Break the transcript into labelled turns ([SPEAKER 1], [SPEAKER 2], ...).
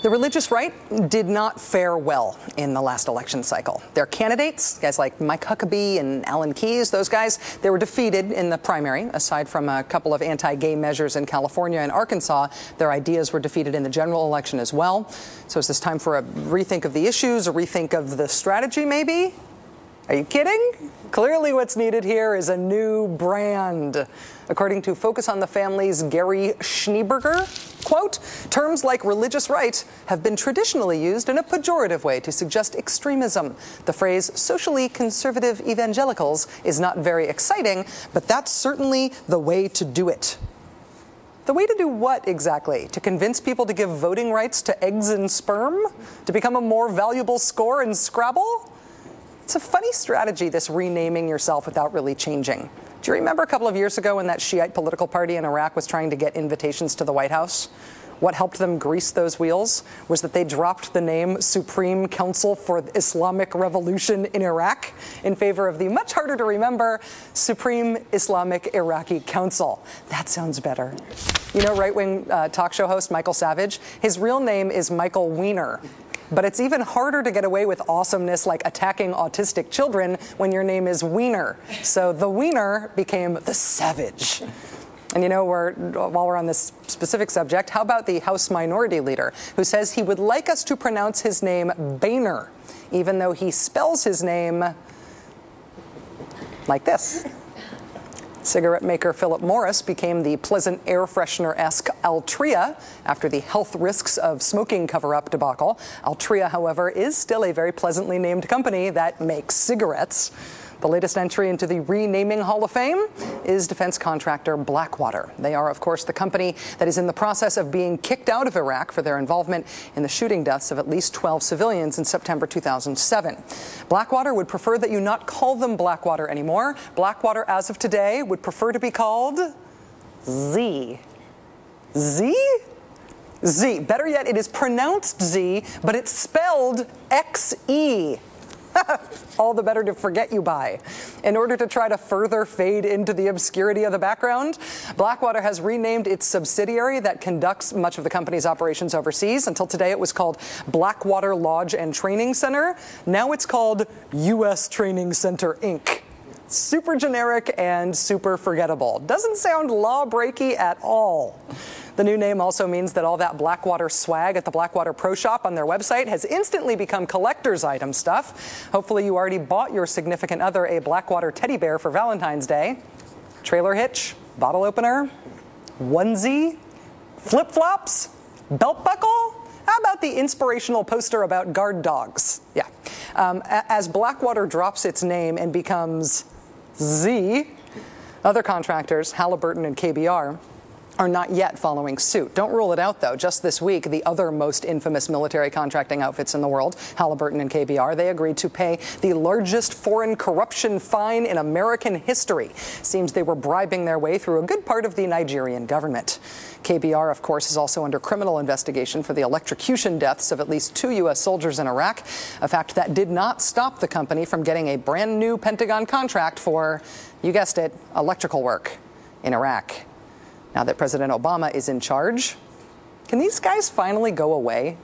[SPEAKER 1] The religious right did not fare well in the last election cycle. Their candidates, guys like Mike Huckabee and Alan Keyes, those guys, they were defeated in the primary. Aside from a couple of anti-gay measures in California and Arkansas, their ideas were defeated in the general election as well. So is this time for a rethink of the issues, a rethink of the strategy maybe? Are you kidding? Clearly what's needed here is a new brand. According to Focus on the Family's Gary Schneeberger, quote, terms like religious right have been traditionally used in a pejorative way to suggest extremism. The phrase socially conservative evangelicals is not very exciting, but that's certainly the way to do it. The way to do what exactly? To convince people to give voting rights to eggs and sperm? To become a more valuable score in Scrabble? It's a funny strategy, this renaming yourself without really changing. Do you remember a couple of years ago when that Shiite political party in Iraq was trying to get invitations to the White House? What helped them grease those wheels was that they dropped the name Supreme Council for the Islamic Revolution in Iraq in favor of the much harder to remember Supreme Islamic Iraqi Council. That sounds better. You know, right-wing talk show host Michael Savage? His real name is Michael Weiner. But it's even harder to get away with awesomeness like attacking autistic children when your name is Weiner. So the Weiner became the Savage. And you know, while we're on this specific subject, how about the House Minority Leader who says he would like us to pronounce his name Boehner, even though he spells his name like this? Cigarette maker Philip Morris became the pleasant air freshener-esque Altria after the health risks of smoking cover-up debacle. Altria, however, is still a very pleasantly named company that makes cigarettes. The latest entry into the renaming Hall of Fame is defense contractor Blackwater. They are, of course, the company that is in the process of being kicked out of Iraq for their involvement in the shooting deaths of at least 12 civilians in September 2007. Blackwater would prefer that you not call them Blackwater anymore. Blackwater, as of today, would prefer to be called Z. Z? Z. Better yet, it is pronounced Z, but it's spelled X-E. All the better to forget you by. In order to try to further fade into the obscurity of the background, Blackwater has renamed its subsidiary that conducts much of the company's operations overseas. Until today, it was called Blackwater Lodge and Training Center. Now it's called U.S. Training Center, Inc. Super generic and super forgettable. Doesn't sound law-breaky at all. The new name also means that all that Blackwater swag at the Blackwater Pro Shop on their website has instantly become collector's item stuff. Hopefully you already bought your significant other a Blackwater teddy bear for Valentine's Day. Trailer hitch, bottle opener, onesie, flip-flops, belt buckle. How about the inspirational poster about guard dogs? Yeah. As Blackwater drops its name and becomes Z, other contractors, Halliburton and KBR, are not yet following suit. Don't rule it out, though. Just this week, the other most infamous military contracting outfits in the world, Halliburton and KBR, they agreed to pay the largest foreign corruption fine in American history. Seems they were bribing their way through a good part of the Nigerian government. KBR, of course, is also under criminal investigation for the electrocution deaths of at least 2 U.S. soldiers in Iraq, a fact that did not stop the company from getting a brand new Pentagon contract for, you guessed it, electrical work in Iraq. Now that President Obama is in charge, can these guys finally go away?